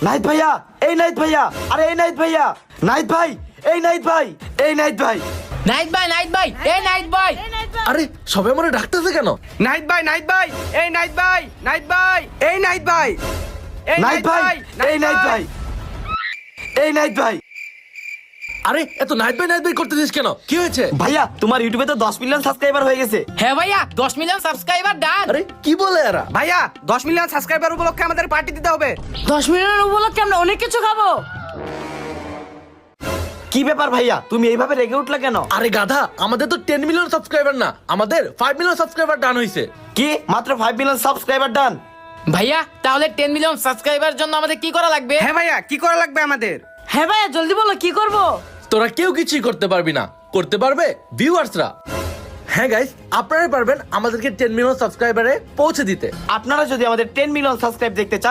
নাহিদ ভাইয়া, এই নাহিদ ভাইয়া, আরে এই নাহিদ ভাইয়া, নাহিদ ভাই, এই নাহিদ ভাই, এই নাহিদ ভাই, নাইট ভাই, নাইট ভাই, এই নাইট ভাই। আরে সবাই মনে ডাকতেছে কেন? নাইট ভাই, নাইট ভাই, এই নাইট ভাই, নাইট ভাই, এই নাইট ভাই, এই নাহিদ ভাই, এই নাহিদ ভাই, এই নাহিদ ভাই। আরে এত নাইট বাই করতেছিস কেন? কি হয়েছে? ভাইয়া তোমার ইউটিউবে তো 10 মিলিয়ন সাবস্ক্রাইবার হয়ে গেছে। হ্যাঁ ভাইয়া, 10 মিলিয়ন সাবস্ক্রাইবার ডান। আরে কি বলে এরা? ভাইয়া 10 মিলিয়ন সাবস্ক্রাইবার উপলক্ষে আমাদের পার্টি দিতে হবে। 10 মিলিয়ন উপলক্ষে আমরা অনেক কিছু খাবো। কি ব্যাপার ভাইয়া, তুমি এইভাবে রেগে উঠলে কেন? আরে গাধা, আমাদের তো 10 মিলিয়ন সাবস্ক্রাইবার না, আমাদের 5 মিলিয়ন সাবস্ক্রাইবার ডান হইছে। কি মাত্র 5 মিলিয়ন সাবস্ক্রাইবার ডান? ভাইয়া তাহলে 10 মিলিয়ন সাবস্ক্রাইবার জন্য আমাদের কি করা লাগবে? হ্যাঁ ভাইয়া, কি করা লাগবে আমাদের? হ্যাঁ ভাইয়া জলদি বলো কি করব? তোরা কেউ কিছুই করতে পারবি না, করতে পারবে ভিউয়ার্সরা। হ্যাঁ গাইস, আপনারাই পারবেন আমাদেরকে 10 মিলিয়ন সাবস্ক্রাইবারে পৌঁছে দিতে। আপনারা যদি আমাদের 10 মিলিয়ন সাবস্ক্রাইব দেখতে চান